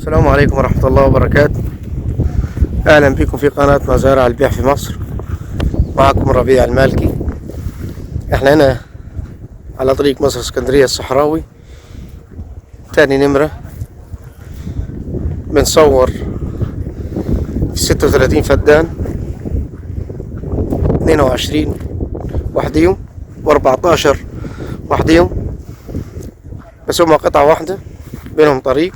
السلام عليكم ورحمة الله وبركاته. أهلا بكم في قناة مزارع البيع في مصر. معكم ربيع المالكي. احنا هنا على طريق مصر اسكندرية الصحراوي، تاني نمرة. بنصور 36 فدان، 22 وحديهم و14 وحديهم، بس هما قطعة واحدة بينهم طريق.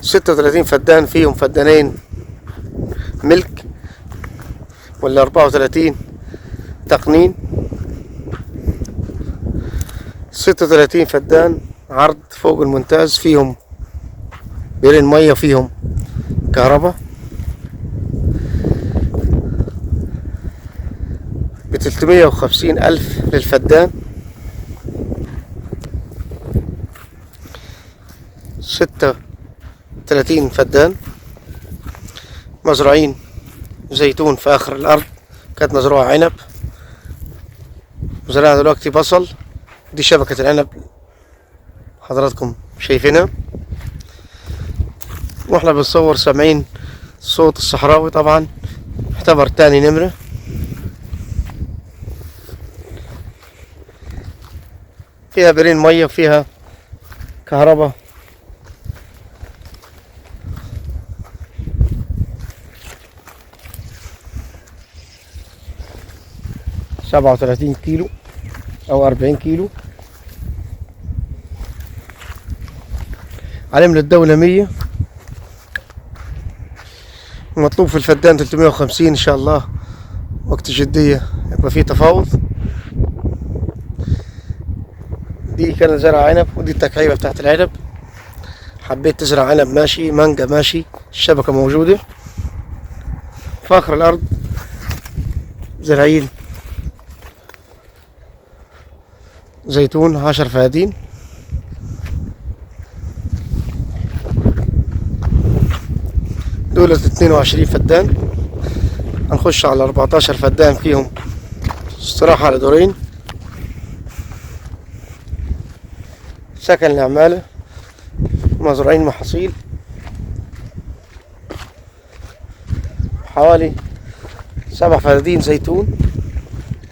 36 فدان فيهم فدانين ملك، ولا 34 تقنين. 36 فدان عرض فوق الممتاز، فيهم بيرين مية، فيهم كهرباء. ب350,000 للفدان. 36 فدان مزروعين زيتون في آخر الأرض، كانت مزروعة عنب، مزرعة دلوقتي بصل. دي شبكة العنب حضراتكم شايفينها، واحنا بنصور سامعين صوت الصحراوي. طبعا اعتبر تاني نمرة. فيها بيرين مية وفيها كهرباء. سبعة وثلاثين كيلو أو 40 كيلو. علم للدولة 100. مطلوب في الفدان 350 إن شاء الله. وقت الجدية يبقى فيه تفاوض. دي كانت زرع عنب، ودي التكعيبة بتاعت العنب. حبيت تزرع عنب ماشي، مانجا ماشي، الشبكة موجودة. في آخر الأرض زراعين زيتون 10 فدادين. دولة 22 فدان. هنخش على 14 فدان فيهم استراحة على دورين، سكن العمالة، مزروعين محاصيل. حوالي 7 فدادين زيتون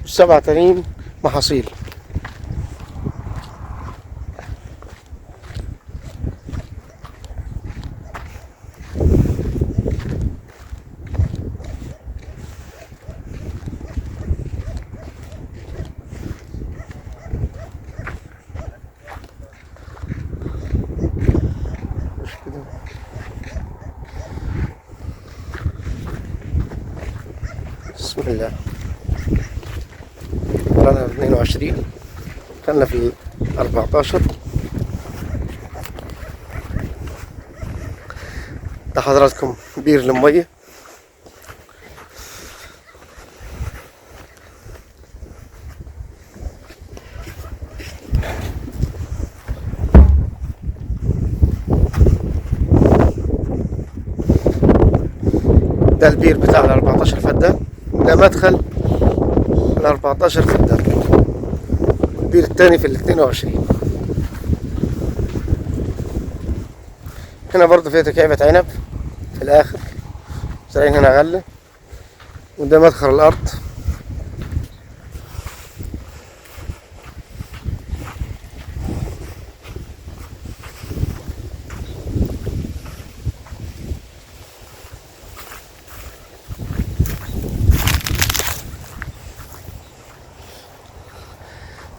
و7 تانيين محاصيل. بسم الله. ورانا 22، كنا في 14. ده حضراتكم بير للمية. ده البير بتاع ال 14 فدان، ده مدخل ال 14 فدان. البير التاني في ال 22. هنا برضه فيها تكعيبة عنب في الآخر، زارعين هنا غلة، وده مدخل الأرض.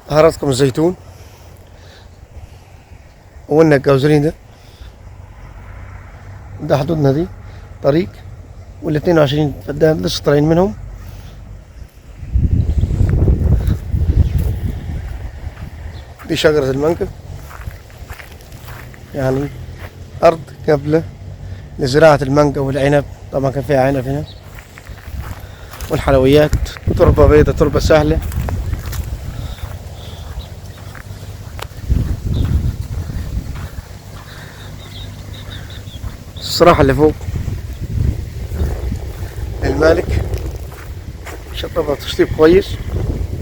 حضراتكم الزيتون، وقلنا الجوزرين. ده حدودنا، دي طريق، وال 22 فدان لسه طالعين منهم. دي شجرة المانجا، يعني أرض قابلة لزراعة المانجا والعنب. طبعا كان فيها عنب هنا، والحلويات. تربة بيضة، تربة سهلة. الصراحة اللي فوق المالك شطبها تشطيب كويس.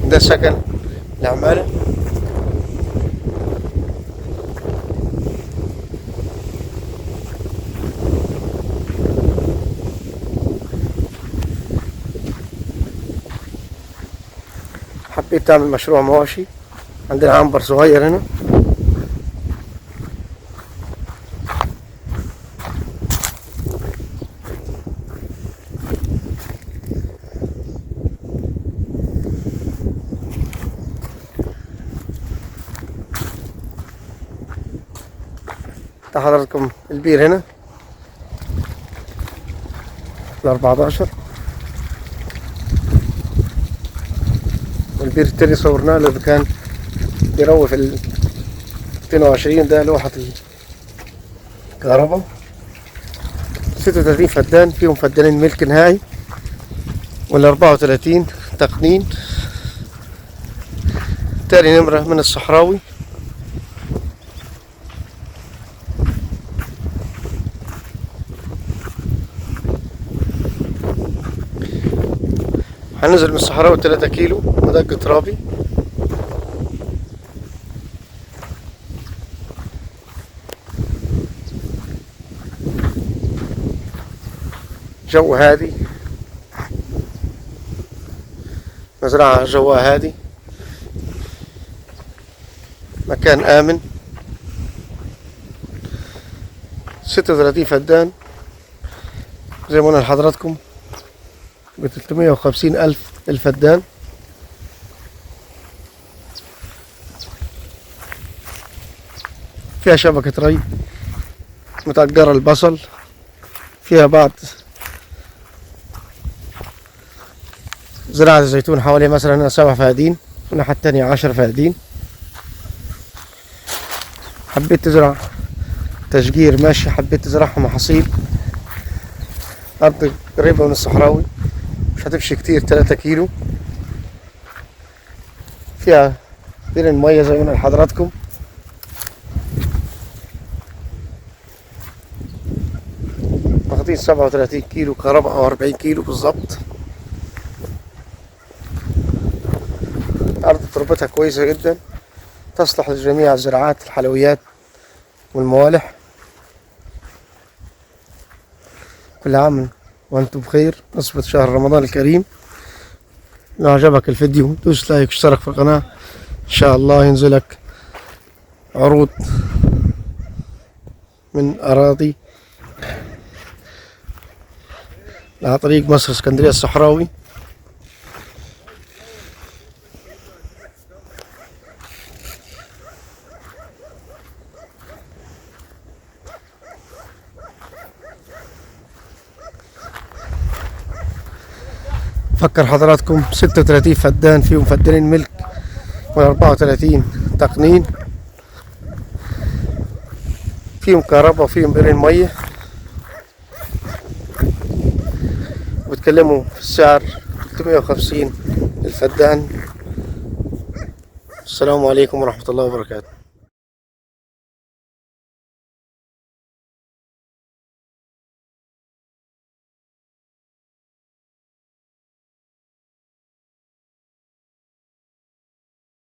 ده سكن العمالة. بتعمل مشروع مواشي. عندنا عنبر صغير هنا. حضراتكم البير هنا ال14، والبير التاني صورناه اللي كان بيروي في 22 ده لوحة الكهرباء. 36 فدان، فيهم فدانين ملك نهائي، وال34 تقنين. تاني نمرة من الصحراوي. هننزل من الصحراوي 3 كيلو ودق ترابي. جو هادي، مزرعة جوها هادي، مكان آمن. 36 فدان زي ما قلنا لحضراتكم، ب350,000 الفدان. فيها شبكة ري، متأجرة البصل، فيها بعض زراعة الزيتون، حوالي مثلا 7 فدادين، والناحية التانية 10 فدادين. حبيت تزرع تشجير ماشي، حبيت تزرعها محاصيل. أرض قريبة من الصحراوي، مش هتمشي كتير، 3 كيلو. فيها بيرن مية زي ما قلنا لحضراتكم. واخدين 37 كيلو كهرباء أو 40 كيلو بالظبط. أرض تربتها كويسة جدا، تصلح لجميع الزراعات، الحلويات والموالح. كل عام وانتم بخير، نصبة شهر رمضان الكريم. لو عجبك الفيديو دوس لايك واشترك في القناة، ان شاء الله ينزلك عروض من اراضي على طريق مصر اسكندرية الصحراوي. فكر حضراتكم 36 فدان، فيهم فدانين ملك و34 تقنين، فيهم كهرباء وفيهم بيرين مية. بتكلموا في السعر 350 الفدان. السلام عليكم ورحمة الله وبركاته.